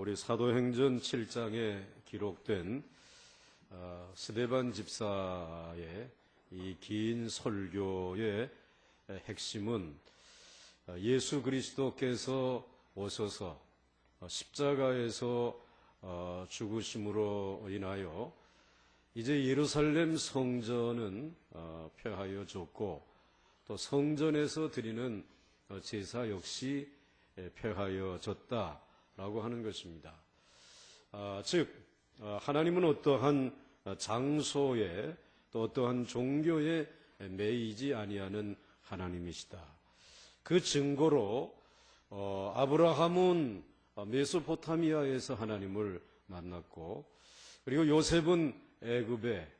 우리 사도행전 7장에 기록된 스데반 집사의 이 긴 설교의 핵심은 예수 그리스도께서 오셔서 십자가에서 죽으심으로 인하여 이제 예루살렘 성전은 폐하여졌고 또 성전에서 드리는 제사 역시 폐하여졌다라고 하는 것입니다. 즉 하나님은 어떠한 장소에 또 어떠한 종교에 매이지 아니하는 하나님이시다. 그 증거로 아브라함은 메소포타미아에서 하나님을 만났고, 그리고 요셉은 애굽의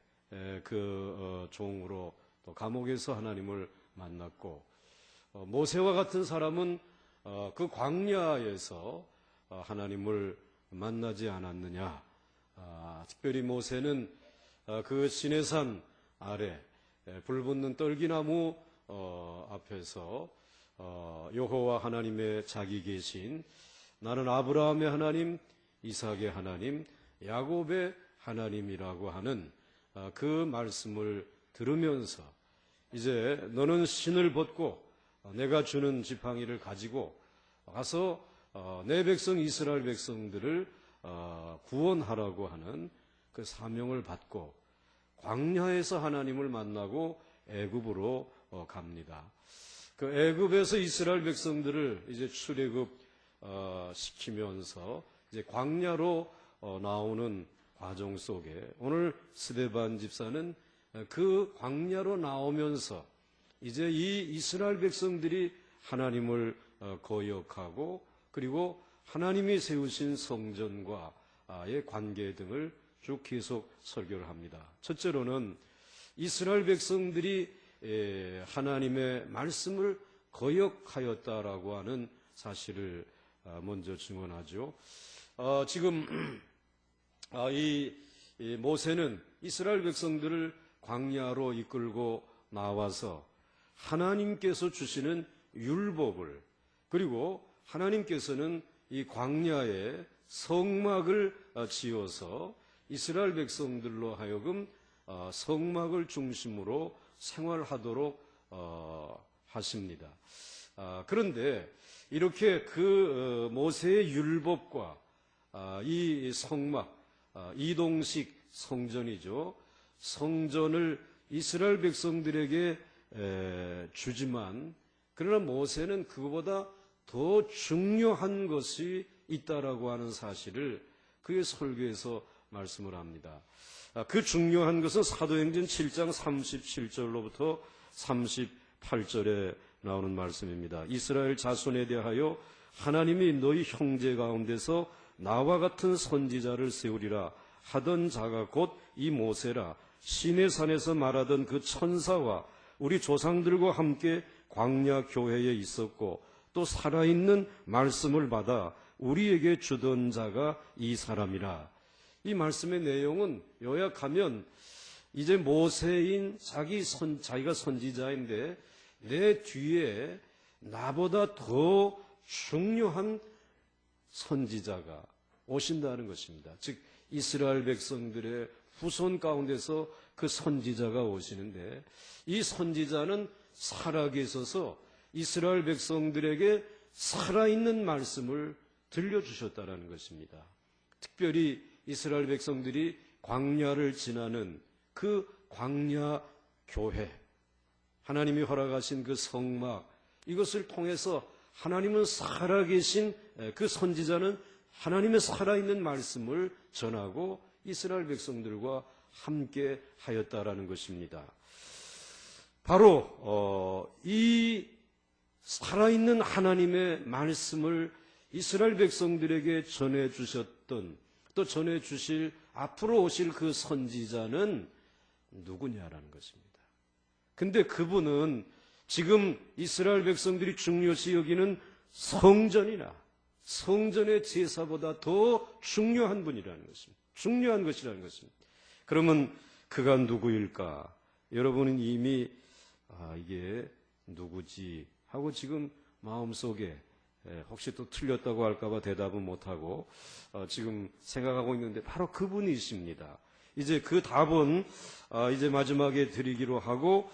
그 종으로 또 감옥에서 하나님을 만났고, 모세와 같은 사람은 그 광야에서 하나님을 만나지 않았느냐. 특별히 모세는 그 시내산 아래 불붙는 떨기나무 앞에서 여호와 하나님의 자기 계신 나는 아브라함의 하나님, 이삭의 하나님, 야곱의 하나님이라고 하는 그 말씀을 들으면서 이제 너는 신을 벗고 내가 주는 지팡이를 가지고 가서 내 백성 이스라엘 백성들을 구원하라고 하는 그 사명을 받고 광야에서 하나님을 만나고 애굽으로 갑니다. 그 애굽에서 이스라엘 백성들을 이제 출애굽 시키면서 이제 광야로 나오는 과정 속에 오늘 스데반 집사는 그 광야로 나오면서 이제 이 이스라엘 백성들이 하나님을 거역하고 그리고 하나님이 세우신 성전과의 관계 등을 쭉 계속 설교를 합니다. 첫째로는 이스라엘 백성들이 하나님의 말씀을 거역하였다라고 하는 사실을 먼저 증언하죠. 지금 이 모세는 이스라엘 백성들을 광야로 이끌고 나와서 하나님께서 주시는 율법을, 그리고 하나님께서는 이 광야에 성막을 지어서 이스라엘 백성들로 하여금 성막을 중심으로 생활하도록 하십니다. 그런데 이렇게 그 모세의 율법과 이 성막, 이동식 성전이죠. 성전을 이스라엘 백성들에게 주지만, 그러나 모세는 그보다 더 중요한 것이 있다라고 하는 사실을 그의 설교에서 말씀을 합니다. 그 중요한 것은 사도행전 7장 37절로부터 38절에 나오는 말씀입니다. 이스라엘 자손에 대하여 하나님이 너희 형제 가운데서 나와 같은 선지자를 세우리라 하던 자가 곧 이 모세라. 시내산에서 말하던 그 천사와 우리 조상들과 함께 광야 교회에 있었고 또 살아있는 말씀을 받아 우리에게 주던 자가 이 사람이라. 이 말씀의 내용은 요약하면 이제 모세인 자기가 선지자인데 내 뒤에 나보다 더 중요한 선지자가 오신다는 것입니다. 즉 이스라엘 백성들의 후손 가운데서 그 선지자가 오시는데, 이 선지자는 살아계셔서 이스라엘 백성들에게 살아있는 말씀을 들려주셨다는 것입니다. 특별히 이스라엘 백성들이 광야를 지나는 그 광야 교회, 하나님이 허락하신 그 성막, 이것을 통해서 하나님은 살아계신 그 선지자는 하나님의 살아있는 말씀을 전하고 이스라엘 백성들과 함께 하였다라는 것입니다. 바로 이 살아있는 하나님의 말씀을 이스라엘 백성들에게 전해주셨던, 또 전해주실 앞으로 오실 그 선지자는 누구냐라는 것입니다. 근데 그분은 지금 이스라엘 백성들이 중요시 여기는 성전이나 성전의 제사보다 더 중요한 분이라는 것입니다. 중요한 것이라는 것입니다. 그러면 그가 누구일까? 여러분은 이미 이게 누구지 하고 지금 마음속에 혹시 또 틀렸다고 할까봐 대답은 못하고 지금 생각하고 있는데 바로 그분이십니다. 이제 그 답은 이제 마지막에 드리기로 하고,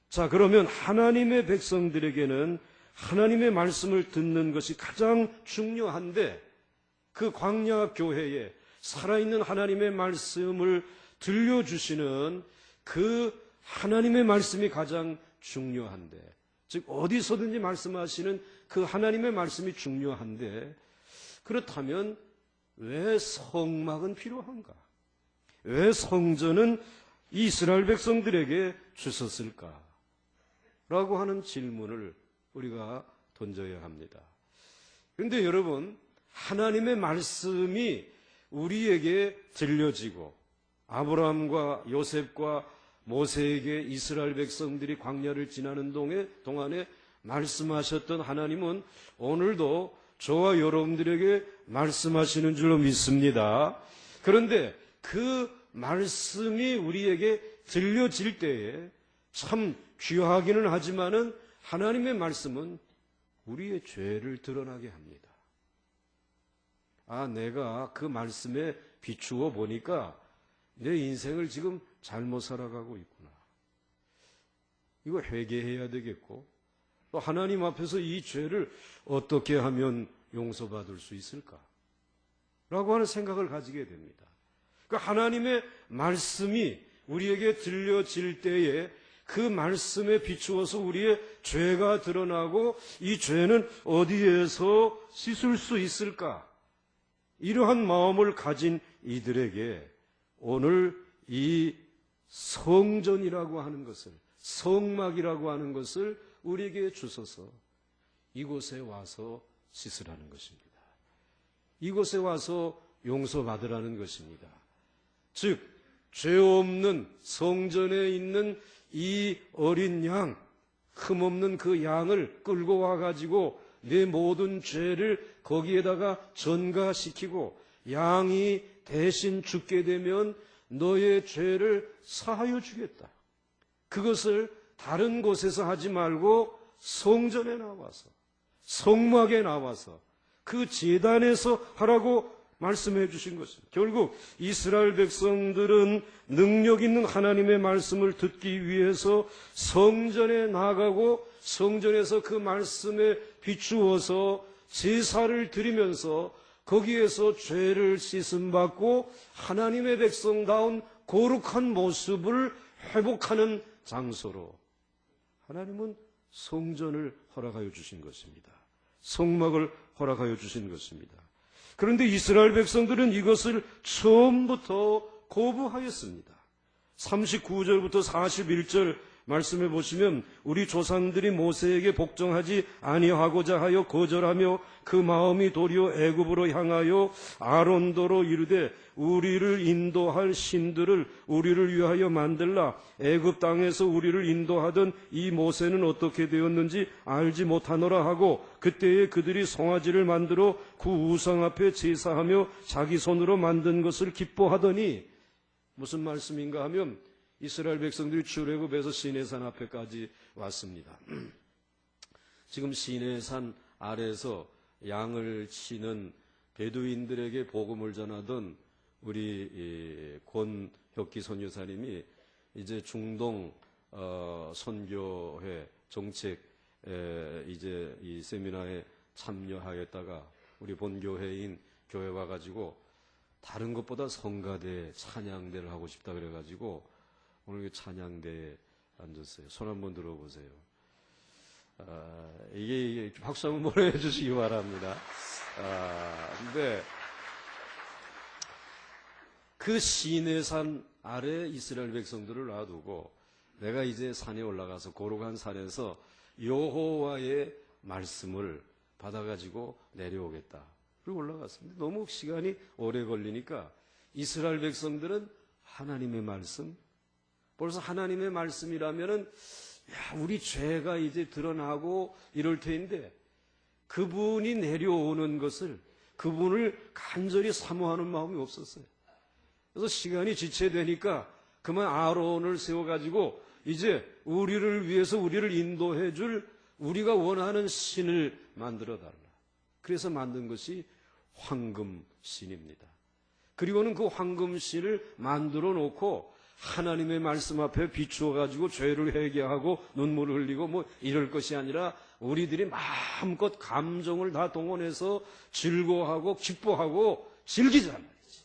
자, 그러면 하나님의 백성들에게는 하나님의 말씀을 듣는 것이 가장 중요한데, 그 광야 교회에 살아있는 하나님의 말씀을 들려주시는 그 하나님의 말씀이 가장 중요한데, 즉 어디서든지 말씀하시는 그 하나님의 말씀이 중요한데, 그렇다면 왜 성막은 필요한가? 왜 성전은 이스라엘 백성들에게 주셨을까? 라고 하는 질문을 우리가 던져야 합니다. 그런데 여러분, 하나님의 말씀이 우리에게 들려지고 아브라함과 요셉과 모세에게 이스라엘 백성들이 광야를 지나는 동안에 말씀하셨던 하나님은 오늘도 저와 여러분들에게 말씀하시는 줄로 믿습니다. 그런데 그 말씀이 우리에게 들려질 때에 참 귀하기는 하지만은 하나님의 말씀은 우리의 죄를 드러나게 합니다. 내가 그 말씀에 비추어 보니까 내 인생을 지금 잘못 살아가고 있구나. 이거 회개해야 되겠고, 또 하나님 앞에서 이 죄를 어떻게 하면 용서받을 수 있을까? 라고 하는 생각을 가지게 됩니다. 그러니까 하나님의 말씀이 우리에게 들려질 때에 그 말씀에 비추어서 우리의 죄가 드러나고 이 죄는 어디에서 씻을 수 있을까? 이러한 마음을 가진 이들에게 오늘 이 성전이라고 하는 것을, 성막이라고 하는 것을 우리에게 주셔서 이곳에 와서 씻으라는 것입니다. 이곳에 와서 용서받으라는 것입니다. 즉, 죄 없는 성전에 있는 이 어린 양, 흠없는 그 양을 끌고 와가지고 내 모든 죄를 거기에다가 전가시키고 양이 대신 죽게 되면 너의 죄를 사하여 주겠다. 그것을 다른 곳에서 하지 말고 성전에 나와서, 성막에 나와서 그 제단에서 하라고 말씀해 주신 것입니다. 결국 이스라엘 백성들은 능력 있는 하나님의 말씀을 듣기 위해서 성전에 나가고 성전에서 그 말씀에 비추어서 제사를 드리면서 거기에서 죄를 씻음받고 하나님의 백성다운 거룩한 모습을 회복하는 장소로 하나님은 성전을 허락하여 주신 것입니다. 성막을 허락하여 주신 것입니다. 그런데 이스라엘 백성들은 이것을 처음부터 거부하였습니다. 39절부터 41절 말씀해 보시면 우리 조상들이 모세에게 복종하지 아니하고자 하여 거절하며 그 마음이 도리어 애굽으로 향하여 아론도로 이르되 우리를 인도할 신들을 우리를 위하여 만들라. 애굽 땅에서 우리를 인도하던 이 모세는 어떻게 되었는지 알지 못하노라 하고 그때에 그들이 송아지를 만들어 그 우상 앞에 제사하며 자기 손으로 만든 것을 기뻐하더니, 무슨 말씀인가 하면 이스라엘 백성들이 출애굽해서 시내산 앞에까지 왔습니다. 지금 시내산 아래에서 양을 치는 베두인들에게 복음을 전하던 우리 권혁기 선교사님이 이제 중동 선교회 정책 이제 이 세미나에 참여하였다가 우리 본교회인 교회 와가지고 다른 것보다 성가대 찬양대를 하고 싶다 그래가지고 오늘 찬양대에 앉았어요. 손 한번 들어보세요. 이게 박수 한번 보내주시기 바랍니다. 근데 그 시내산 아래 이스라엘 백성들을 놔두고 내가 이제 산에 올라가서 거룩한 산에서 여호와의 말씀을 받아가지고 내려오겠다. 그리고 올라갔습니다. 너무 시간이 오래 걸리니까 이스라엘 백성들은 하나님의 말씀, 벌써 하나님의 말씀이라면은 우리 죄가 이제 드러나고 이럴 텐데 그분이 내려오는 것을, 그분을 간절히 사모하는 마음이 없었어요. 그래서 시간이 지체되니까 그만 아론을 세워가지고 이제 우리를 위해서 우리를 인도해 줄 우리가 원하는 신을 만들어 달라. 그래서 만든 것이 황금신입니다. 그리고는 그 황금신을 만들어 놓고 하나님의 말씀 앞에 비추어 가지고 죄를 회개하고 눈물을 흘리고 뭐 이럴 것이 아니라 우리들이 마음껏 감정을 다 동원해서 즐거워하고 기뻐하고 즐기자 말이지.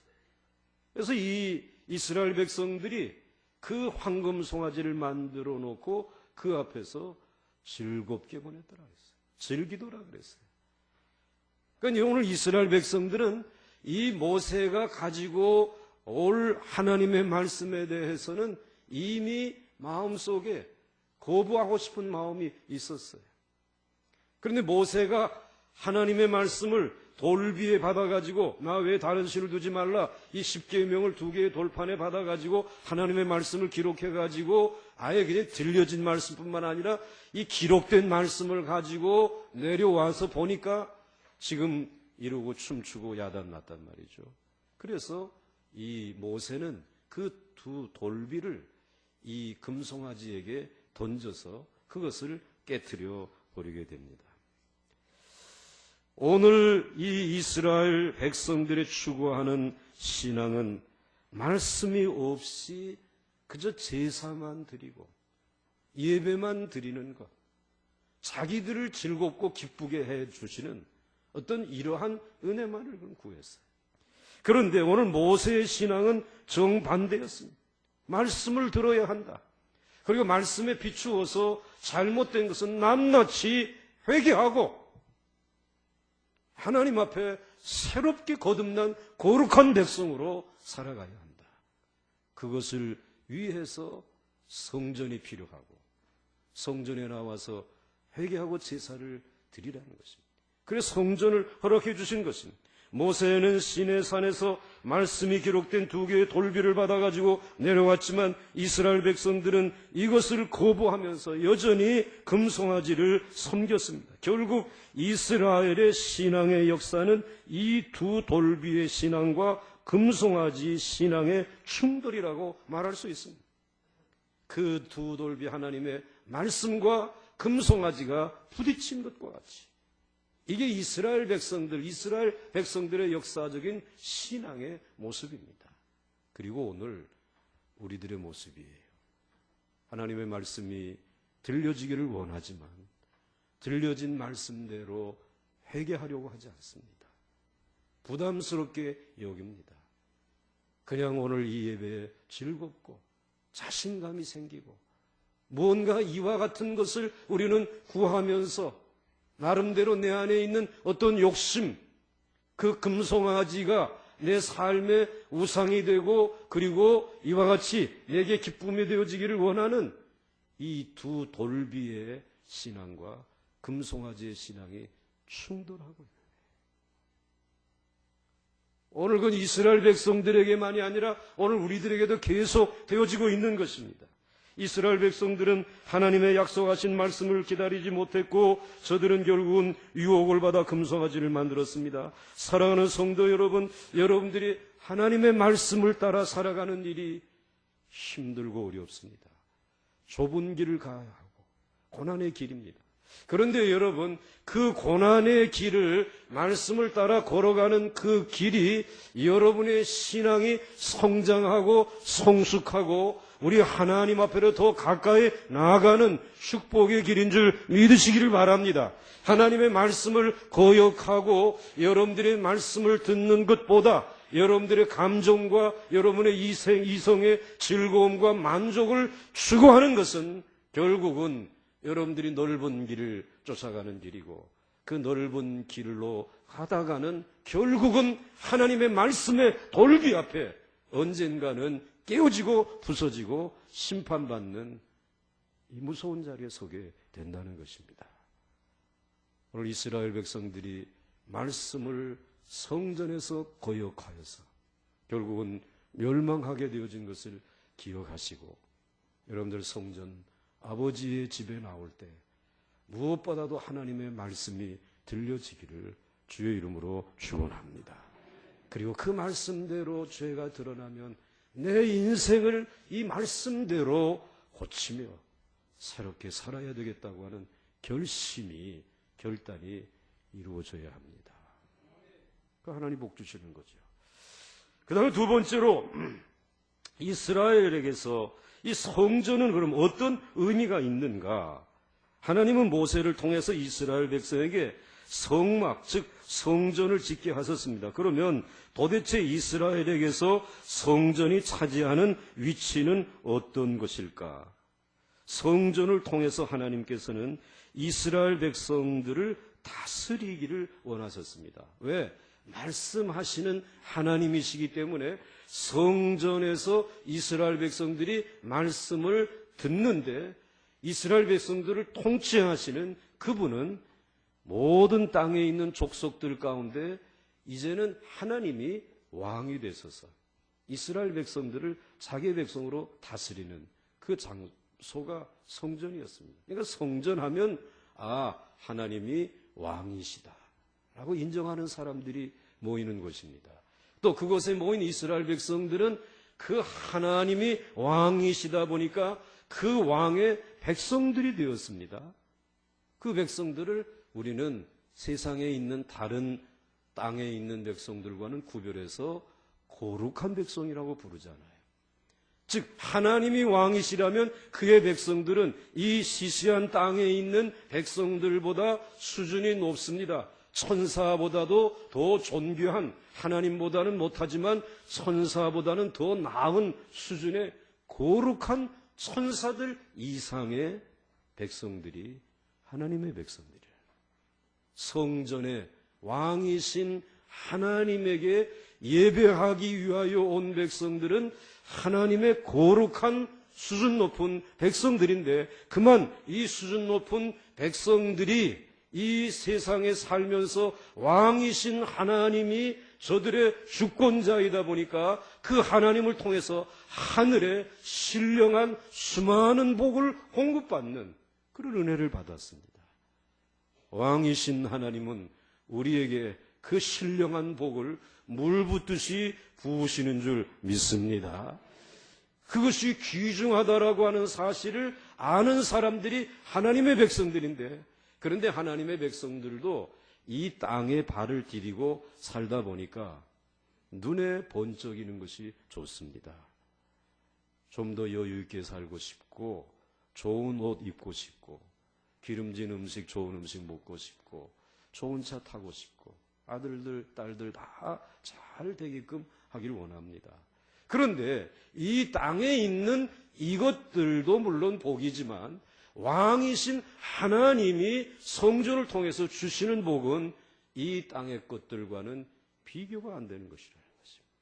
그래서 이 이스라엘 백성들이 그 황금 송아지를 만들어 놓고 그 앞에서 즐겁게 보냈더라 그랬어요. 즐기더라 그랬어요. 그러니까 오늘 이스라엘 백성들은 이 모세가 가지고 올 하나님의 말씀에 대해서는 이미 마음속에 거부하고 싶은 마음이 있었어요. 그런데 모세가 하나님의 말씀을 돌비에 받아가지고 나 외에 다른 신을 두지 말라 이 10계명을 2개의 돌판에 받아가지고 하나님의 말씀을 기록해가지고 아예 그냥 들려진 말씀뿐만 아니라 이 기록된 말씀을 가지고 내려와서 보니까 지금 이러고 춤추고 야단났단 말이죠. 그래서 이 모세는 그 두 돌비를 이 금송아지에게 던져서 그것을 깨트려 버리게 됩니다. 오늘 이 이스라엘 백성들의 추구하는 신앙은 말씀이 없이 그저 제사만 드리고 예배만 드리는 것, 자기들을 즐겁고 기쁘게 해 주시는 어떤 이러한 은혜만을 구했어요. 그런데 오늘 모세의 신앙은 정반대였습니다. 말씀을 들어야 한다. 그리고 말씀에 비추어서 잘못된 것은 낱낱이 회개하고 하나님 앞에 새롭게 거듭난 거룩한 백성으로 살아가야 한다. 그것을 위해서 성전이 필요하고 성전에 나와서 회개하고 제사를 드리라는 것입니다. 그래서 성전을 허락해 주신 것입니다. 모세는 시내산에서 말씀이 기록된 2개의 돌비를 받아가지고 내려왔지만 이스라엘 백성들은 이것을 거부하면서 여전히 금송아지를 섬겼습니다. 결국 이스라엘의 신앙의 역사는 이 두 돌비의 신앙과 금송아지 신앙의 충돌이라고 말할 수 있습니다. 그 두 돌비 하나님의 말씀과 금송아지가 부딪힌 것과 같이 이게 이스라엘 백성들의 역사적인 신앙의 모습입니다. 그리고 오늘 우리들의 모습이에요. 하나님의 말씀이 들려지기를 원하지만 들려진 말씀대로 회개하려고 하지 않습니다. 부담스럽게 여깁니다. 그냥 오늘 이 예배에 즐겁고 자신감이 생기고 무언가 이와 같은 것을 우리는 구하면서 나름대로 내 안에 있는 어떤 욕심, 그 금송아지가 내 삶의 우상이 되고 그리고 이와 같이 내게 기쁨이 되어지기를 원하는 이 두 돌비의 신앙과 금송아지의 신앙이 충돌하고 있는 거예요. 오늘 그건 이스라엘 백성들에게만이 아니라 오늘 우리들에게도 계속 되어지고 있는 것입니다. 이스라엘 백성들은 하나님의 약속하신 말씀을 기다리지 못했고 저들은 결국은 유혹을 받아 금송아지를 만들었습니다. 사랑하는 성도 여러분, 여러분들이 하나님의 말씀을 따라 살아가는 일이 힘들고 어렵습니다. 좁은 길을 가야 하고 고난의 길입니다. 그런데 여러분, 그 고난의 길을 말씀을 따라 걸어가는 그 길이 여러분의 신앙이 성장하고 성숙하고 우리 하나님 앞으로 더 가까이 나아가는 축복의 길인 줄 믿으시기를 바랍니다. 하나님의 말씀을 거역하고 여러분들의 말씀을 듣는 것보다 여러분들의 감정과 여러분의 이성의 즐거움과 만족을 추구하는 것은 결국은 여러분들이 넓은 길을 쫓아가는 길이고 그 넓은 길로 가다가는 결국은 하나님의 말씀의 돌비 앞에 언젠가는 깨어지고 부서지고 심판받는 이 무서운 자리에 서게 된다는 것입니다. 오늘 이스라엘 백성들이 말씀을 성전에서 거역하여서 결국은 멸망하게 되어진 것을 기억하시고 여러분들 성전 아버지의 집에 나올 때 무엇보다도 하나님의 말씀이 들려지기를 주의 이름으로 축원합니다. 그리고 그 말씀대로 죄가 드러나면 내 인생을 이 말씀대로 고치며 새롭게 살아야 되겠다고 하는 결단이 이루어져야 합니다. 그 하나님 복 주시는 거죠. 그 다음에 두 번째로 이스라엘에게서 이 성전은 그럼 어떤 의미가 있는가? 하나님은 모세를 통해서 이스라엘 백성에게 성막, 즉 성전을 짓게 하셨습니다. 그러면 도대체 이스라엘에게서 성전이 차지하는 위치는 어떤 것일까? 성전을 통해서 하나님께서는 이스라엘 백성들을 다스리기를 원하셨습니다. 왜? 말씀하시는 하나님이시기 때문에 성전에서 이스라엘 백성들이 말씀을 듣는데 이스라엘 백성들을 통치하시는 그분은 모든 땅에 있는 족속들 가운데 이제는 하나님이 왕이 되셔서 이스라엘 백성들을 자기의 백성으로 다스리는 그 장소가 성전이었습니다. 그러니까 성전하면 하나님이 왕이시다 라고 인정하는 사람들이 모이는 곳입니다. 또 그곳에 모인 이스라엘 백성들은 그 하나님이 왕이시다 보니까 그 왕의 백성들이 되었습니다. 그 백성들을 우리는 세상에 있는 다른 땅에 있는 백성들과는 구별해서 거룩한 백성이라고 부르잖아요. 즉 하나님이 왕이시라면 그의 백성들은 이 시시한 땅에 있는 백성들보다 수준이 높습니다. 천사보다도 더 존귀한, 하나님보다는 못하지만 천사보다는 더 나은 수준의 거룩한 천사들 이상의 백성들이 하나님의 백성들이에요. 성전에 왕이신 하나님에게 예배하기 위하여 온 백성들은 하나님의 거룩한 수준 높은 백성들인데, 그만 이 수준 높은 백성들이 이 세상에 살면서 왕이신 하나님이 저들의 주권자이다 보니까 그 하나님을 통해서 하늘에 신령한 수많은 복을 공급받는 그런 은혜를 받았습니다. 왕이신 하나님은 우리에게 그 신령한 복을 물 붓듯이 부으시는 줄 믿습니다. 그것이 귀중하다라고 하는 사실을 아는 사람들이 하나님의 백성들인데, 그런데 하나님의 백성들도 이 땅에 발을 디디고 살다 보니까 눈에 번쩍이는 것이 좋습니다. 좀 더 여유 있게 살고 싶고, 좋은 옷 입고 싶고, 기름진 음식, 좋은 음식 먹고 싶고, 좋은 차 타고 싶고, 아들들, 딸들 다 잘 되게끔 하기를 원합니다. 그런데 이 땅에 있는 이것들도 물론 복이지만 왕이신 하나님이 성전을 통해서 주시는 복은 이 땅의 것들과는 비교가 안 되는 것이라는 것입니다.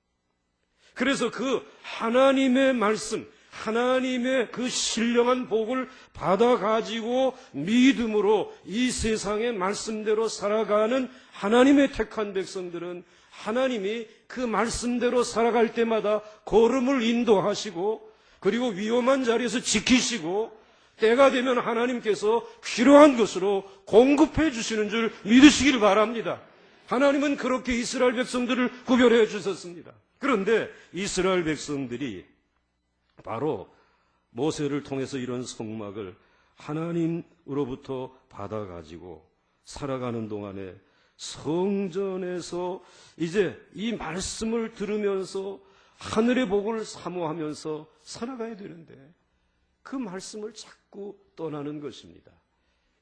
그래서 그 하나님의 말씀, 하나님의 그 신령한 복을 받아가지고 믿음으로 이 세상의 말씀대로 살아가는 하나님의 택한 백성들은 하나님이 그 말씀대로 살아갈 때마다 걸음을 인도하시고, 그리고 위험한 자리에서 지키시고, 때가 되면 하나님께서 필요한 것으로 공급해 주시는 줄 믿으시길 바랍니다. 하나님은 그렇게 이스라엘 백성들을 구별해 주셨습니다. 그런데 이스라엘 백성들이 바로 모세를 통해서 이런 성막을 하나님으로부터 받아가지고 살아가는 동안에 성전에서 이제 이 말씀을 들으면서 하늘의 복을 사모하면서 살아가야 되는데 그 말씀을 자꾸 떠나는 것입니다.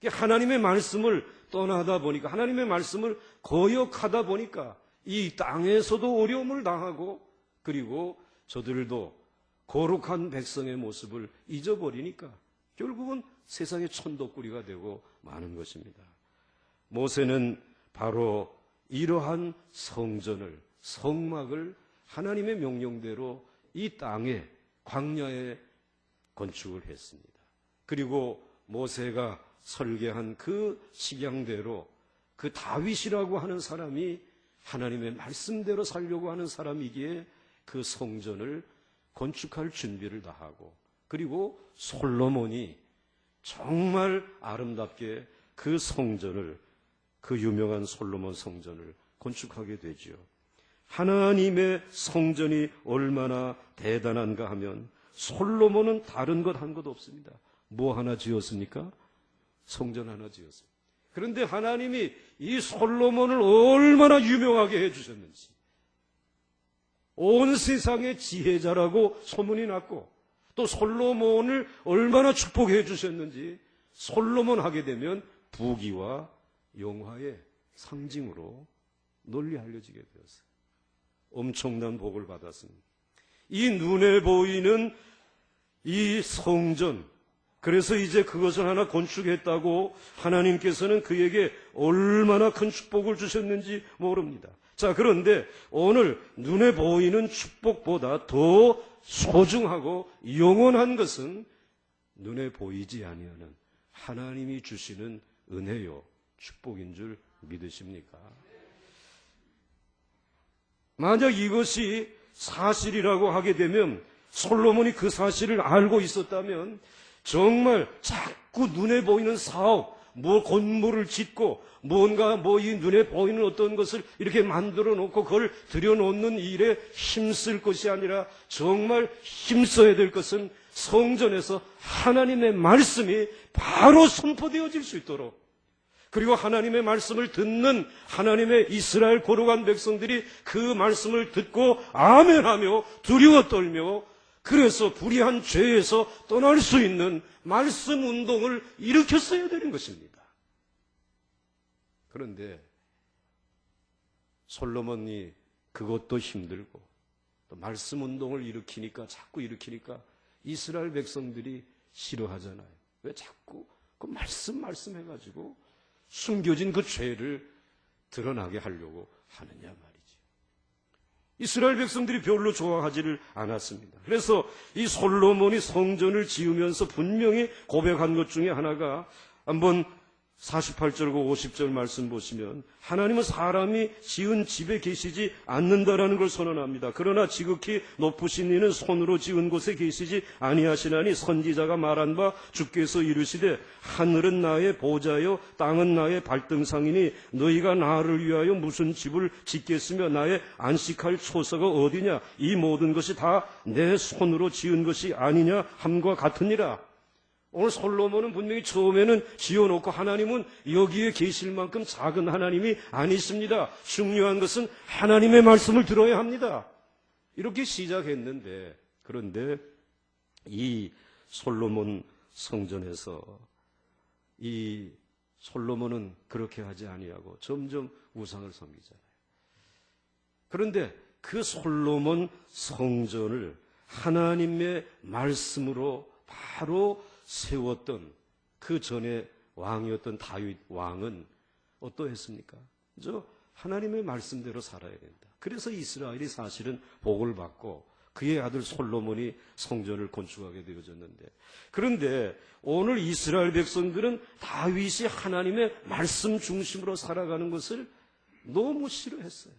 하나님의 말씀을 떠나다 보니까, 하나님의 말씀을 거역하다 보니까 이 땅에서도 어려움을 당하고, 그리고 저들도 거룩한 백성의 모습을 잊어버리니까 결국은 세상의 천덕꾸리가 되고 마는 것입니다. 모세는 바로 이러한 성전을, 성막을 하나님의 명령대로 이 땅에, 광야에 건축을 했습니다. 그리고 모세가 설계한 그 식양대로 그 다윗이라고 하는 사람이 하나님의 말씀대로 살려고 하는 사람이기에 그 성전을 건축할 준비를 다 하고, 그리고 솔로몬이 정말 아름답게 그 성전을, 그 유명한 솔로몬 성전을 건축하게 되지요. 하나님의 성전이 얼마나 대단한가 하면 솔로몬은 다른 것 한 것 없습니다. 뭐 하나 지었습니까? 성전 하나 지었습니다. 그런데 하나님이 이 솔로몬을 얼마나 유명하게 해주셨는지, 온 세상의 지혜자라고 소문이 났고, 또 솔로몬을 얼마나 축복해 주셨는지, 솔로몬 하게 되면 부귀와 영화의 상징으로 널리 알려지게 되었어요. 엄청난 복을 받았습니다. 이 눈에 보이는 이 성전, 그래서 이제 그것을 하나 건축했다고 하나님께서는 그에게 얼마나 큰 축복을 주셨는지 모릅니다. 자, 그런데 오늘 눈에 보이는 축복보다 더 소중하고 영원한 것은 눈에 보이지 아니하는 하나님이 주시는 은혜요, 축복인 줄 믿으십니까? 만약 이것이 사실이라고 하게 되면, 솔로몬이 그 사실을 알고 있었다면 정말 자꾸 눈에 보이는 사업, 건물을 짓고 뭔가 이 눈에 보이는 어떤 것을 이렇게 만들어 놓고 그걸 들여놓는 일에 힘쓸 것이 아니라 정말 힘써야 될 것은 성전에서 하나님의 말씀이 바로 선포되어질 수 있도록, 그리고 하나님의 말씀을 듣는 하나님의 이스라엘 거룩한 백성들이 그 말씀을 듣고 아멘하며 두려워 떨며, 그래서 불의한 죄에서 떠날 수 있는 말씀 운동을 일으켰어야 되는 것입니다. 그런데 솔로몬이 그것도 힘들고 또 말씀 운동을 자꾸 일으키니까 이스라엘 백성들이 싫어하잖아요. 왜 자꾸 그 말씀해가지고 숨겨진 그 죄를 드러나게 하려고 하느냐 말이죠. 이스라엘 백성들이 별로 좋아하지를 않았습니다. 그래서 이 솔로몬이 성전을 지으면서 분명히 고백한 것 중에 하나가, 한번 48절과 50절 말씀 보시면, 하나님은 사람이 지은 집에 계시지 않는다라는 걸 선언합니다. 그러나 지극히 높으신 이는 손으로 지은 곳에 계시지 아니하시나니, 선지자가 말한 바 주께서 이르시되 하늘은 나의 보좌요 땅은 나의 발등상이니 너희가 나를 위하여 무슨 집을 짓겠으며 나의 안식할 초소가 어디냐, 이 모든 것이 다 내 손으로 지은 것이 아니냐 함과 같으니라. 오늘 솔로몬은 분명히 처음에는 지어놓고, 하나님은 여기에 계실 만큼 작은 하나님이 아니십니다. 중요한 것은 하나님의 말씀을 들어야 합니다. 이렇게 시작했는데, 그런데 이 솔로몬 성전에서 이 솔로몬은 그렇게 하지 아니하고 점점 우상을 섬기잖아요. 그런데 그 솔로몬 성전을 하나님의 말씀으로 바로 세웠던 그 전에 왕이었던 다윗 왕은 어떠했습니까? 하나님의 말씀대로 살아야 된다. 그래서 이스라엘이 사실은 복을 받고 그의 아들 솔로몬이 성전을 건축하게 되어졌는데, 그런데 오늘 이스라엘 백성들은 다윗이 하나님의 말씀 중심으로 살아가는 것을 너무 싫어했어요.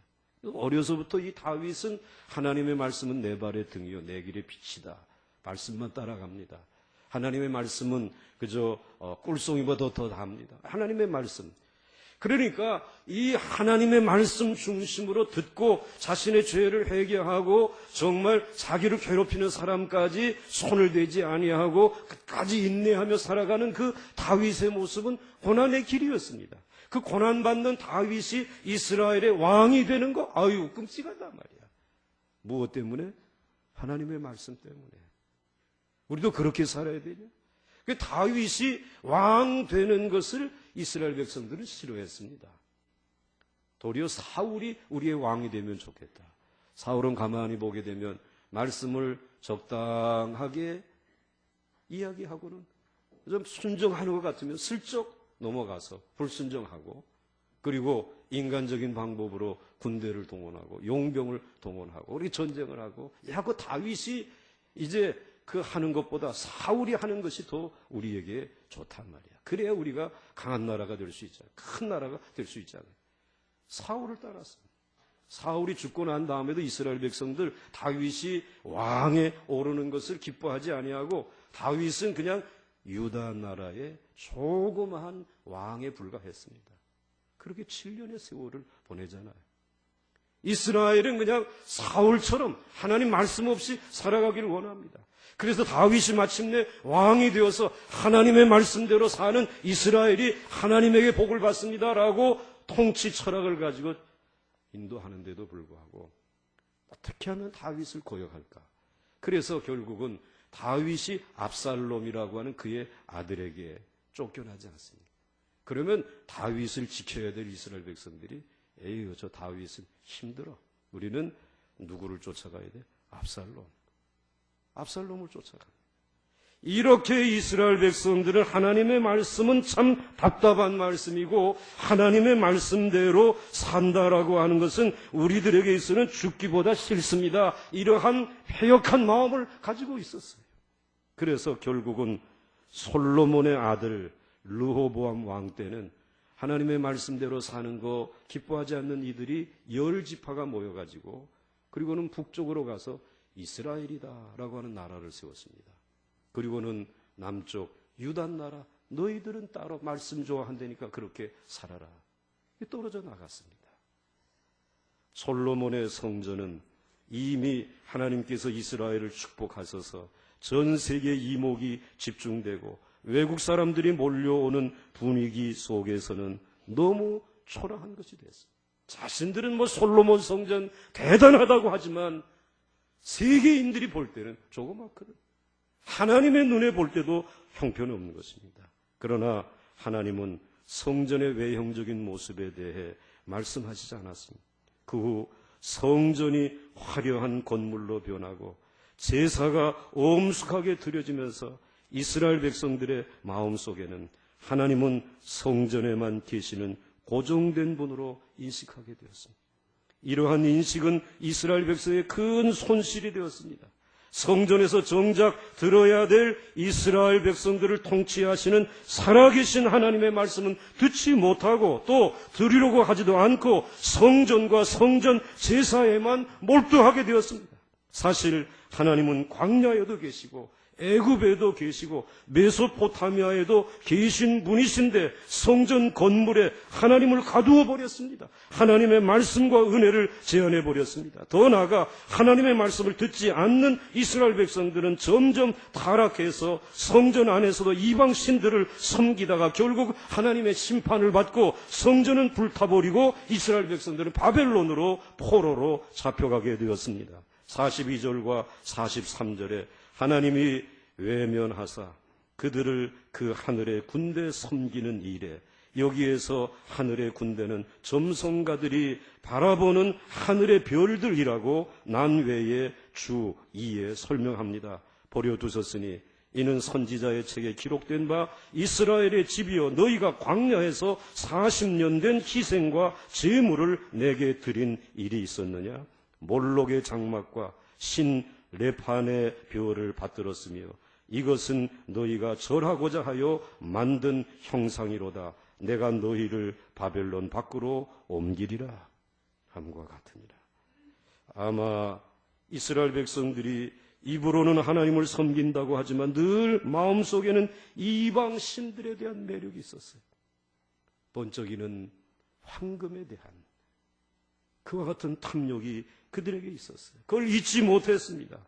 어려서부터 이 다윗은 하나님의 말씀은 내 발의 등이요 내 길의 빛이다. 말씀만 따라갑니다. 하나님의 말씀은 그저 꿀송이보다 더 답니다. 하나님의 말씀. 그러니까 이 하나님의 말씀 중심으로 듣고 자신의 죄를 회개하고 정말 자기를 괴롭히는 사람까지 손을 대지 아니하고 끝까지 인내하며 살아가는 그 다윗의 모습은 고난의 길이었습니다. 그 고난받는 다윗이 이스라엘의 왕이 되는 거, 아유 끔찍하단 말이야. 무엇 때문에? 하나님의 말씀 때문에. 우리도 그렇게 살아야 되냐? 그 다윗이 왕 되는 것을 이스라엘 백성들은 싫어했습니다. 도리어 사울이 우리의 왕이 되면 좋겠다. 사울은 가만히 보게 되면 말씀을 적당하게 이야기하고는 좀 순종하는 것 같으면 슬쩍 넘어가서 불순종하고, 그리고 인간적인 방법으로 군대를 동원하고 용병을 동원하고 우리 전쟁을 하고, 그 다윗이 이제 그 하는 것보다 사울이 하는 것이 더 우리에게 좋단 말이야. 그래야 우리가 강한 나라가 될 수 있잖아요. 큰 나라가 될 수 있잖아요. 사울을 따랐습니다. 사울이 죽고 난 다음에도 이스라엘 백성들 다윗이 왕에 오르는 것을 기뻐하지 아니하고, 다윗은 그냥 유다 나라의 조그마한 왕에 불과했습니다. 그렇게 7년의 세월을 보내잖아요. 이스라엘은 그냥 사울처럼 하나님 말씀 없이 살아가기를 원합니다. 그래서 다윗이 마침내 왕이 되어서 하나님의 말씀대로 사는 이스라엘이 하나님에게 복을 받습니다라고 통치 철학을 가지고 인도하는데도 불구하고 어떻게 하면 다윗을 고역할까? 그래서 결국은 다윗이 압살롬이라고 하는 그의 아들에게 쫓겨나지 않습니까? 그러면 다윗을 지켜야 될 이스라엘 백성들이 에휴, 저 다윗은 힘들어. 우리는 누구를 쫓아가야 돼? 압살롬을 쫓아가. 이렇게 이스라엘 백성들은 하나님의 말씀은 참 답답한 말씀이고 하나님의 말씀대로 산다라고 하는 것은 우리들에게 있어서는 죽기보다 싫습니다. 이러한 패역한 마음을 가지고 있었어요. 그래서 결국은 솔로몬의 아들 르호보암 왕 때는 하나님의 말씀대로 사는 거 기뻐하지 않는 이들이 10지파가 모여가지고 그리고는 북쪽으로 가서 이스라엘이다라고 하는 나라를 세웠습니다. 그리고는 남쪽 유다 나라 너희들은 따로 말씀 좋아한다니까 그렇게 살아라. 떨어져 나갔습니다. 솔로몬의 성전은 이미 하나님께서 이스라엘을 축복하셔서 전 세계 이목이 집중되고 외국 사람들이 몰려오는 분위기 속에서는 너무 초라한 것이 됐어요. 자신들은 솔로몬 성전 대단하다고 하지만 세계인들이 볼 때는 조그맣거든. 하나님의 눈에 볼 때도 형편없는 것입니다. 그러나 하나님은 성전의 외형적인 모습에 대해 말씀하시지 않았습니다. 그 후 성전이 화려한 건물로 변하고 제사가 엄숙하게 드려지면서 이스라엘 백성들의 마음속에는 하나님은 성전에만 계시는 고정된 분으로 인식하게 되었습니다. 이러한 인식은 이스라엘 백성의 큰 손실이 되었습니다. 성전에서 정작 들어야 될 이스라엘 백성들을 통치하시는 살아계신 하나님의 말씀은 듣지 못하고 또 들으려고 하지도 않고 성전과 성전 제사에만 몰두하게 되었습니다. 사실 하나님은 광야에도 계시고 애굽에도 계시고 메소포타미아에도 계신 분이신데 성전 건물에 하나님을 가두어 버렸습니다. 하나님의 말씀과 은혜를 제한해 버렸습니다. 더 나아가 하나님의 말씀을 듣지 않는 이스라엘 백성들은 점점 타락해서 성전 안에서도 이방 신들을 섬기다가 결국 하나님의 심판을 받고 성전은 불타버리고 이스라엘 백성들은 바벨론으로 포로로 잡혀가게 되었습니다. 42절과 43절에 하나님이 외면하사 그들을 그 하늘의 군대 섬기는 일에 여기에서 하늘의 군대는 점성가들이 바라보는 하늘의 별들이라고 난외의 주 2에 설명합니다. 버려두셨으니 이는 선지자의 책에 기록된 바 이스라엘의 집이여 너희가 광야에서 40년 된 희생과 제물을 내게 드린 일이 있었느냐. 몰록의 장막과 신 레판의 벼를 받들었으며 이것은 너희가 절하고자 하여 만든 형상이로다. 내가 너희를 바벨론 밖으로 옮기리라 함과 같으니라. 아마 이스라엘 백성들이 입으로는 하나님을 섬긴다고 하지만 늘 마음속에는 이방 신들에 대한 매력이 있었어요. 번쩍이는 황금에 대한 그와 같은 탐욕이 그들에게 있었어요. 그걸 잊지 못했습니다.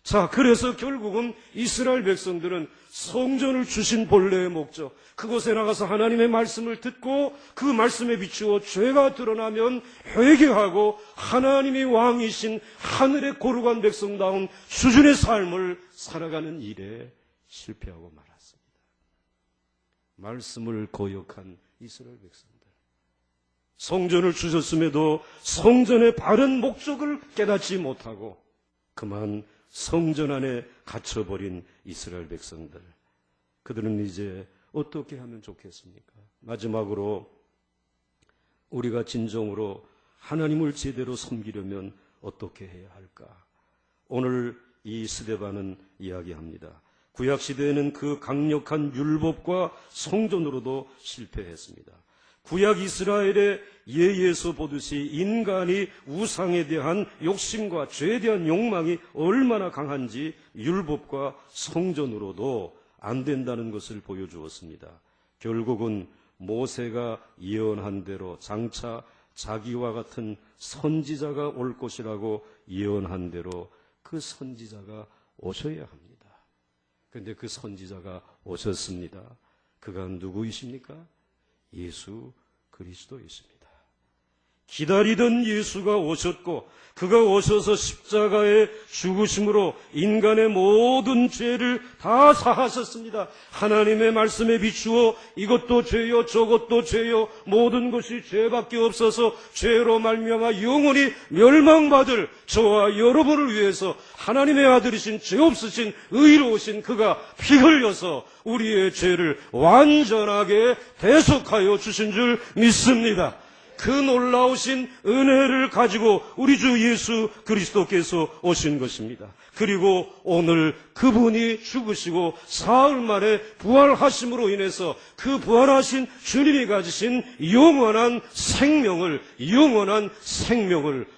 자, 그래서 결국은 이스라엘 백성들은 성전을 주신 본래의 목적, 그곳에 나가서 하나님의 말씀을 듣고 그 말씀에 비추어 죄가 드러나면 회개하고 하나님이 왕이신 하늘의 거룩한 백성다운 수준의 삶을 살아가는 일에 실패하고 말았습니다. 말씀을 거역한 이스라엘 백성들. 성전을 주셨음에도 성전의 바른 목적을 깨닫지 못하고 그만 성전 안에 갇혀버린 이스라엘 백성들. 그들은 이제 어떻게 하면 좋겠습니까? 마지막으로 우리가 진정으로 하나님을 제대로 섬기려면 어떻게 해야 할까? 오늘 이 스데반은 이야기합니다. 구약시대에는 그 강력한 율법과 성전으로도 실패했습니다. 구약 이스라엘의 예에서 보듯이 인간이 우상에 대한 욕심과 죄에 대한 욕망이 얼마나 강한지 율법과 성전으로도 안 된다는 것을 보여주었습니다. 결국은 모세가 예언한 대로 장차 자기와 같은 선지자가 올 것이라고 예언한 대로 그 선지자가 오셔야 합니다. 그런데 그 선지자가 오셨습니다. 그가 누구이십니까? 예수 그리스도이십니다. 기다리던 예수가 오셨고 그가 오셔서 십자가에 죽으심으로 인간의 모든 죄를 다 사하셨습니다. 하나님의 말씀에 비추어 이것도 죄요 저것도 죄요 모든 것이 죄밖에 없어서 죄로 말미암아 영원히 멸망받을 저와 여러분을 위해서 하나님의 아들이신 죄 없으신 의로우신 그가 피 흘려서 우리의 죄를 완전하게 대속하여 주신 줄 믿습니다. 그 놀라우신 은혜를 가지고 우리 주 예수 그리스도께서 오신 것입니다. 그리고 오늘 그분이 죽으시고 사흘 만에 부활하심으로 인해서 그 부활하신 주님이 가지신 영원한 생명을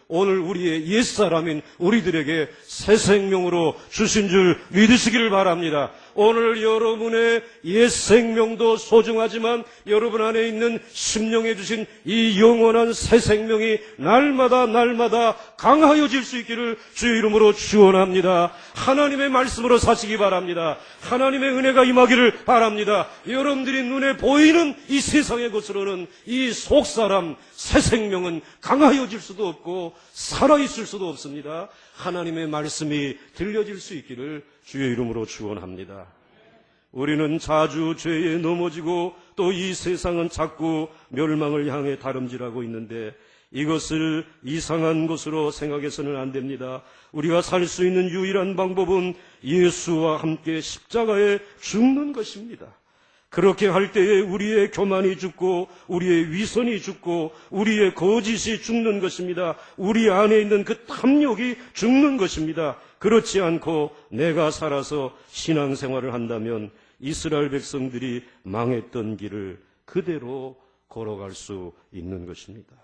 오늘 우리의 옛사람인 우리들에게 새 생명으로 주신 줄 믿으시기를 바랍니다. 오늘 여러분의 옛 생명도 소중하지만 여러분 안에 있는 심령에 주신 이 영원한 새 생명이 날마다 강하여질 수 있기를 주의 이름으로 축원합니다. 하나님의 말씀으로 사시기 바랍니다. 하나님의 은혜가 임하기를 바랍니다. 여러분들이 눈에 보이는 이 세상의 것으로는 이 속사람 새 생명은 강하여질 수도 없고 살아있을 수도 없습니다. 하나님의 말씀이 들려질 수 있기를 주의 이름으로 축원합니다. 우리는 자주 죄에 넘어지고 또 이 세상은 자꾸 멸망을 향해 다름질하고 있는데 이것을 이상한 것으로 생각해서는 안 됩니다. 우리가 살 수 있는 유일한 방법은 예수와 함께 십자가에 죽는 것입니다. 그렇게 할 때에 우리의 교만이 죽고 우리의 위선이 죽고 우리의 거짓이 죽는 것입니다. 우리 안에 있는 그 탐욕이 죽는 것입니다. 그렇지 않고 내가 살아서 신앙생활을 한다면 이스라엘 백성들이 망했던 길을 그대로 걸어갈 수 있는 것입니다.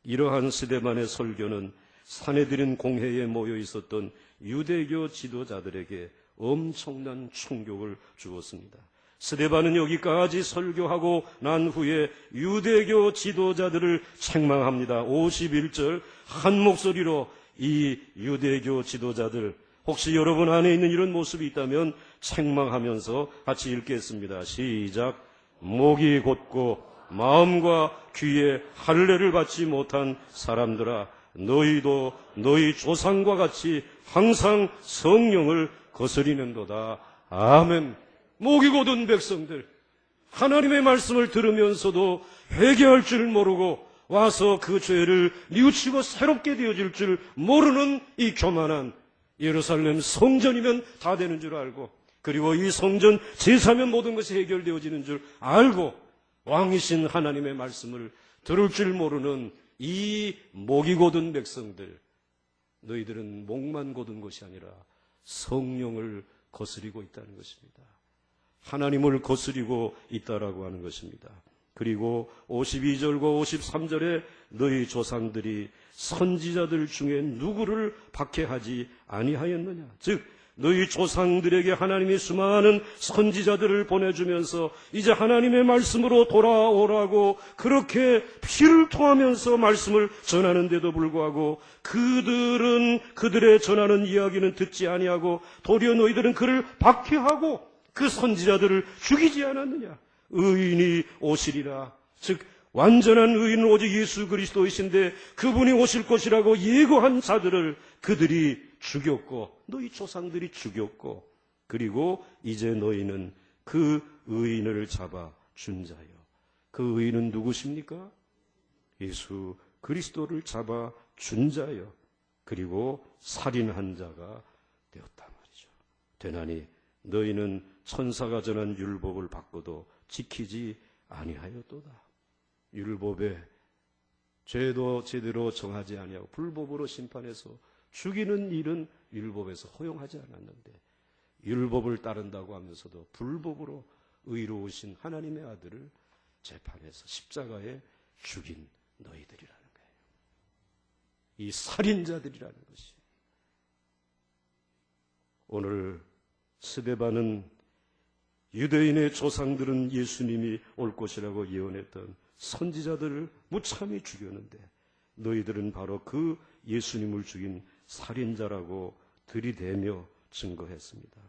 이러한 스데반의 설교는 사내들인 공회에 모여 있었던 유대교 지도자들에게 엄청난 충격을 주었습니다. 스데반은 여기까지 설교하고 난 후에 유대교 지도자들을 책망합니다. 51절 한 목소리로 이 유대교 지도자들, 혹시 여러분 안에 있는 이런 모습이 있다면 책망하면서 같이 읽겠습니다. 시작. 목이 곧고 마음과 귀에 할례를 받지 못한 사람들아, 너희도 너희 조상과 같이 항상 성령을 거스리는도다. 아멘. 목이 곧은 백성들, 하나님의 말씀을 들으면서도 회개할 줄 모르고 와서 그 죄를 뉘우치고 새롭게 되어질 줄 모르는 이 교만한 예루살렘 성전이면 다 되는 줄 알고, 그리고 이 성전 제사면 모든 것이 해결되어지는 줄 알고 왕이신 하나님의 말씀을 들을 줄 모르는 이 목이 곧은 백성들, 너희들은 목만 곧은 것이 아니라 성령을 거스리고 있다는 것입니다. 하나님을 거스리고 있다라고 하는 것입니다. 그리고 52절과 53절에 너희 조상들이 선지자들 중에 누구를 박해하지 아니하였느냐. 즉 너희 조상들에게 하나님이 수많은 선지자들을 보내주면서 이제 하나님의 말씀으로 돌아오라고 그렇게 피를 통하면서 말씀을 전하는데도 불구하고 그들은 그들의 전하는 이야기는 듣지 아니하고 도리어 너희들은 그를 박해하고 그 선지자들을 죽이지 않았느냐. 의인이 오시리라. 즉 완전한 의인은 오직 예수 그리스도이신데 그분이 오실 것이라고 예고한 자들을 그들이 죽였고 너희 조상들이 죽였고, 그리고 이제 너희는 그 의인을 잡아 준 자요. 그 의인은 누구십니까? 예수 그리스도를 잡아 준 자요. 그리고 살인한 자가 되었단 말이죠. 되나니 너희는 천사가 전한 율법을 받고도 지키지 아니하였도다. 율법에 죄도 제대로 정하지 아니하고 불법으로 심판해서 죽이는 일은 율법에서 허용하지 않았는데 율법을 따른다고 하면서도 불법으로 의로우신 하나님의 아들을 재판해서 십자가에 죽인 너희들이라는 거예요. 이 살인자들이라는 것이. 오늘 스데반은 유대인의 조상들은 예수님이 올 것이라고 예언했던 선지자들을 무참히 죽였는데 너희들은 바로 그 예수님을 죽인 살인자라고 들이대며 증거했습니다.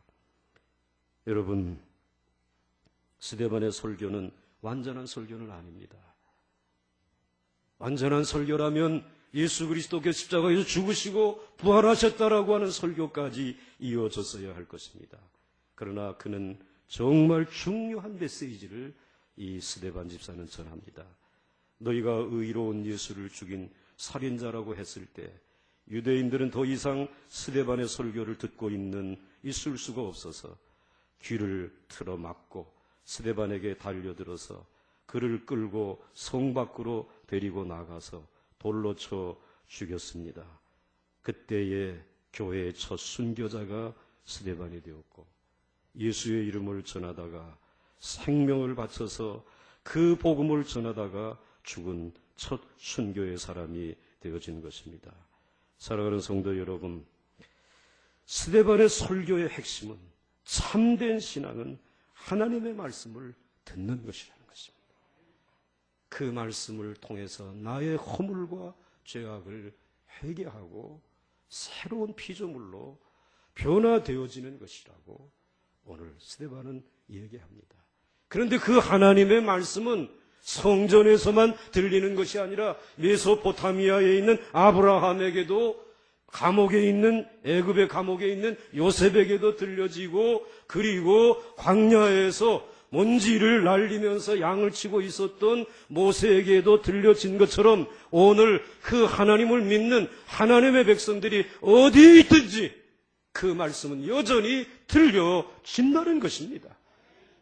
여러분, 스데반의 설교는 완전한 설교는 아닙니다. 완전한 설교라면 예수 그리스도께서 십자가에서 죽으시고 부활하셨다라고 하는 설교까지 이어졌어야 할 것입니다. 그러나 그는 정말 중요한 메시지를 이 스데반 집사는 전합니다. 너희가 의로운 예수를 죽인 살인자라고 했을 때 유대인들은 더 이상 스데반의 설교를 듣고 있을 수가 없어서 귀를 틀어막고 스데반에게 달려들어서 그를 끌고 성 밖으로 데리고 나가서 돌로 쳐 죽였습니다. 그때의 교회의 첫 순교자가 스데반이 되었고 예수의 이름을 전하다가 생명을 바쳐서 그 복음을 전하다가 죽은 첫 순교의 사람이 되어진 것입니다. 사랑하는 성도 여러분, 스데반의 설교의 핵심은 참된 신앙은 하나님의 말씀을 듣는 것이라는 것입니다. 그 말씀을 통해서 나의 허물과 죄악을 회개하고 새로운 피조물로 변화되어지는 것이라고 오늘 스데반은 얘기합니다. 그런데 그 하나님의 말씀은 성전에서만 들리는 것이 아니라 메소포타미아에 있는 아브라함에게도 감옥에 있는 애굽의 감옥에 있는 요셉에게도 들려지고 그리고 광야에서 먼지를 날리면서 양을 치고 있었던 모세에게도 들려진 것처럼 오늘 그 하나님을 믿는 하나님의 백성들이 어디에 있든지 그 말씀은 여전히 들려진다는 것입니다.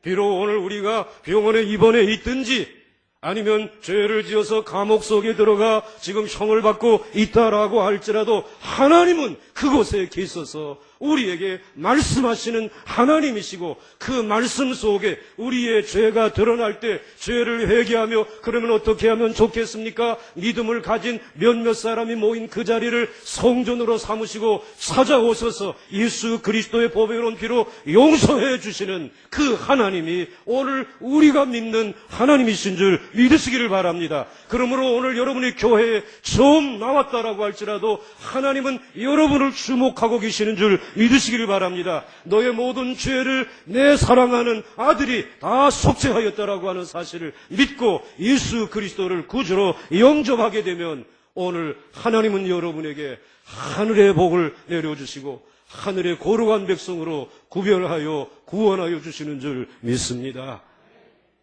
비록 오늘 우리가 병원에 입원해 있든지 아니면 죄를 지어서 감옥 속에 들어가 지금 형을 받고 있다라고 할지라도 하나님은 그곳에 계셔서 우리에게 말씀하시는 하나님이시고 그 말씀 속에 우리의 죄가 드러날 때 죄를 회개하며 그러면 어떻게 하면 좋겠습니까? 믿음을 가진 몇몇 사람이 모인 그 자리를 성전으로 삼으시고 찾아오셔서 예수 그리스도의 보배로운 피로 용서해 주시는 그 하나님이 오늘 우리가 믿는 하나님이신 줄 믿으시기를 바랍니다. 그러므로 오늘 여러분이 교회에 처음 나왔다라고 할지라도 하나님은 여러분을 주목하고 계시는 줄 믿으시기를 바랍니다. 너의 모든 죄를 내 사랑하는 아들이 다 속죄하였다라고 하는 사실을 믿고 예수 그리스도를 구주로 영접하게 되면 오늘 하나님은 여러분에게 하늘의 복을 내려주시고 하늘의 거룩한 백성으로 구별하여 구원하여 주시는 줄 믿습니다.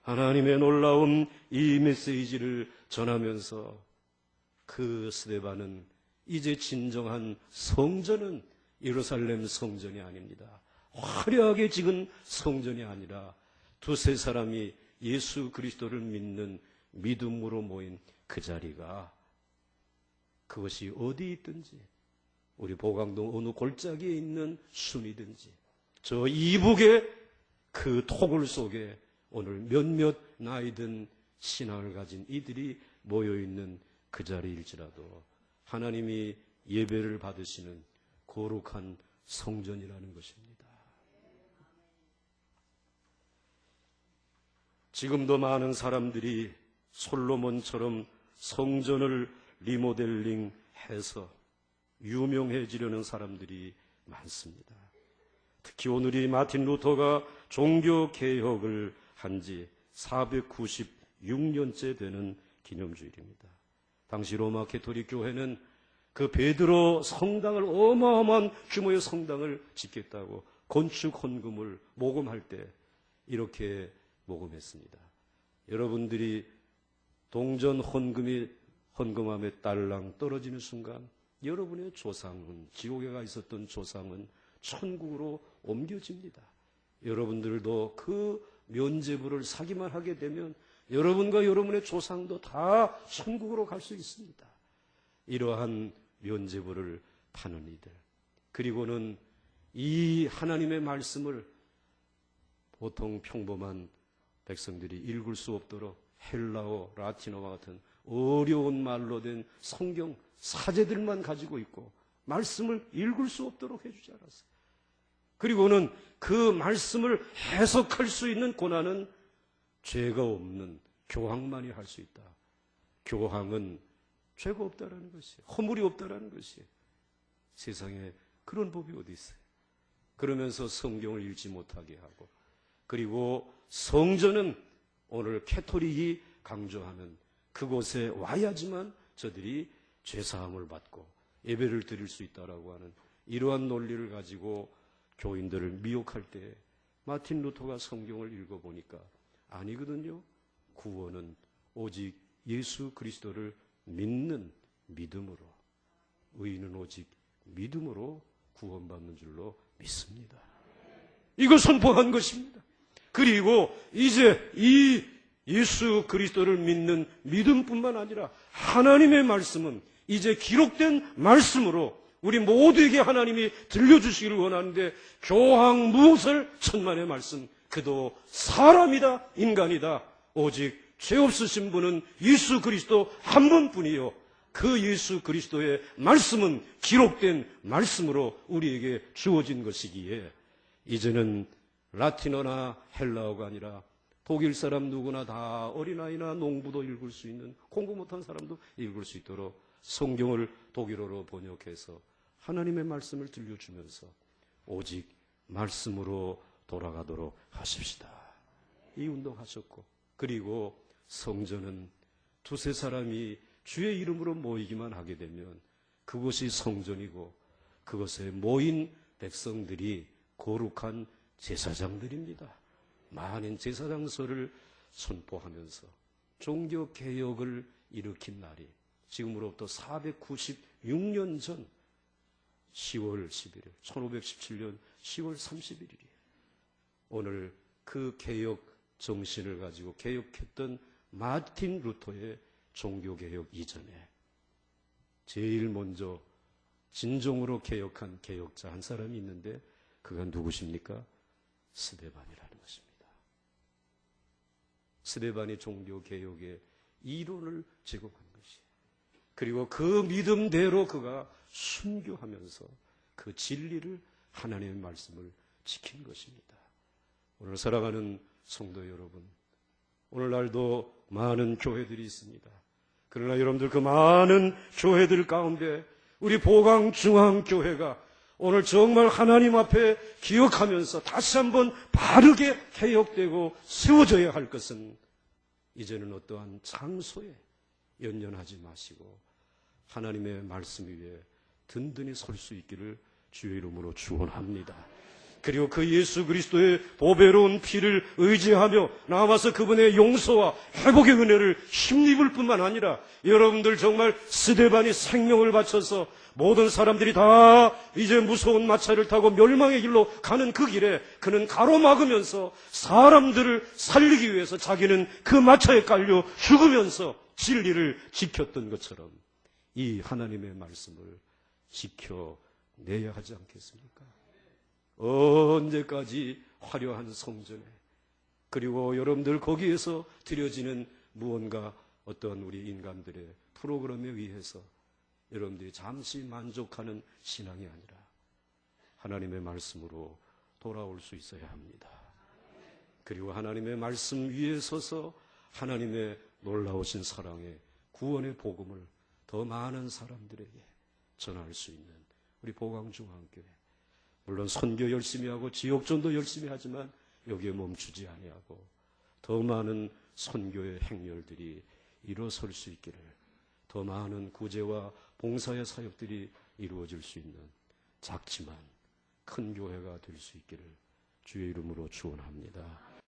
하나님의 놀라운 이 메시지를 전하면서 그 스데반은 이제 진정한 성전은 예루살렘 성전이 아닙니다. 화려하게 지은 성전이 아니라 두세 사람이 예수 그리스도를 믿는 믿음으로 모인 그 자리가 그것이 어디 있든지 우리 보강동 어느 골짜기에 있는 순이든지 저 이북의 그 토굴 속에 오늘 몇몇 나이든 신앙을 가진 이들이 모여있는 그 자리일지라도 하나님이 예배를 받으시는 거룩한 성전이라는 것입니다. 지금도 많은 사람들이 솔로몬처럼 성전을 리모델링해서 유명해지려는 사람들이 많습니다. 특히 오늘이 마틴 루터가 종교개혁을 한 지 496년째 되는 기념주일입니다. 당시 로마 가톨릭 교회는 그 베드로 성당을 어마어마한 규모의 성당을 짓겠다고 건축 헌금을 모금할 때 이렇게 모금했습니다. 여러분들이 동전 헌금함에 딸랑 떨어지는 순간 여러분의 조상은 지옥에 가 있었던 조상은 천국으로 옮겨집니다. 여러분들도 그 면죄부를 사기만 하게 되면 여러분과 여러분의 조상도 다 천국으로 갈 수 있습니다. 이러한 면죄부를 파는 이들 그리고는 이 하나님의 말씀을 보통 평범한 백성들이 읽을 수 없도록 헬라어, 라틴어와 같은 어려운 말로 된 성경 사제들만 가지고 있고 말씀을 읽을 수 없도록 해주지 않았어요. 그리고는 그 말씀을 해석할 수 있는 고난은 죄가 없는 교황만이 할 수 있다. 교황은 죄가 없다라는 것이, 허물이 없다라는 것이, 세상에 그런 법이 어디 있어요? 그러면서 성경을 읽지 못하게 하고, 그리고 성전은 오늘 캐토릭이 강조하는 그곳에 와야지만 저들이 죄사함을 받고 예배를 드릴 수 있다라고 하는 이러한 논리를 가지고 교인들을 미혹할 때 마틴 루터가 성경을 읽어보니까 아니거든요. 구원은 오직 예수 그리스도를 믿는 믿음으로, 의인은 오직 믿음으로 구원받는 줄로 믿습니다. 이걸 선포한 것입니다. 그리고 이제 이 예수 그리스도를 믿는 믿음뿐만 아니라 하나님의 말씀은 이제 기록된 말씀으로 우리 모두에게 하나님이 들려주시기를 원하는데, 교황 무엇을 천만의 말씀, 그도 사람이다 인간이다, 오직 죄 없으신 분은 예수 그리스도 한 분뿐이요, 그 예수 그리스도의 말씀은 기록된 말씀으로 우리에게 주어진 것이기에 이제는 라틴어나 헬라어가 아니라 독일 사람 누구나 다, 어린아이나 농부도 읽을 수 있는, 공부 못한 사람도 읽을 수 있도록 성경을 독일어로 번역해서 하나님의 말씀을 들려주면서 오직 말씀으로 돌아가도록 하십시다. 이 운동하셨고, 그리고 성전은 두세 사람이 주의 이름으로 모이기만 하게 되면 그것이 성전이고, 그것에 모인 백성들이 거룩한 제사장들입니다. 많은 제사장서를 선포하면서 종교개혁을 일으킨 날이 지금으로부터 496년 전 10월 11일, 1517년 10월 31일이에요. 오늘 그 개혁 정신을 가지고 개혁했던 마틴 루터의 종교개혁 이전에 제일 먼저 진정으로 개혁한 개혁자 한 사람이 있는데, 그가 누구십니까? 스데반이라는 것입니다. 스데반이 종교개혁의 이론을 제공한 것이, 그리고 그 믿음대로 그가 순교하면서 그 진리를, 하나님의 말씀을 지킨 것입니다. 오늘 사랑하는 성도 여러분, 오늘날도 많은 교회들이 있습니다. 그러나 여러분들, 그 많은 교회들 가운데 우리 보강중앙교회가 오늘 정말 하나님 앞에 기억하면서 다시 한번 바르게 개혁되고 세워져야 할 것은, 이제는 어떠한 장소에 연연하지 마시고 하나님의 말씀 위에 든든히 설 수 있기를 주의 이름으로 축원합니다. 그리고 그 예수 그리스도의 보배로운 피를 의지하며 나와서 그분의 용서와 회복의 은혜를 힘입을 뿐만 아니라, 여러분들 정말 스데반이 생명을 바쳐서 모든 사람들이 다 이제 무서운 마차를 타고 멸망의 길로 가는 그 길에 그는 가로막으면서 사람들을 살리기 위해서 자기는 그 마차에 깔려 죽으면서 진리를 지켰던 것처럼 이 하나님의 말씀을 지켜내야 하지 않겠습니까? 언제까지 화려한 성전에, 그리고 여러분들 거기에서 드려지는 무언가 어떤 우리 인간들의 프로그램에 의해서 여러분들이 잠시 만족하는 신앙이 아니라 하나님의 말씀으로 돌아올 수 있어야 합니다. 그리고 하나님의 말씀 위에 서서 하나님의 놀라우신 사랑의 구원의 복음을 더 많은 사람들에게 전할 수 있는 우리 보강중앙교회, 물론 선교 열심히 하고 지역전도 열심히 하지만 여기에 멈추지 아니하고 더 많은 선교의 행렬들이 일어설 수 있기를, 더 많은 구제와 봉사의 사역들이 이루어질 수 있는 작지만 큰 교회가 될 수 있기를 주의 이름으로 축원합니다.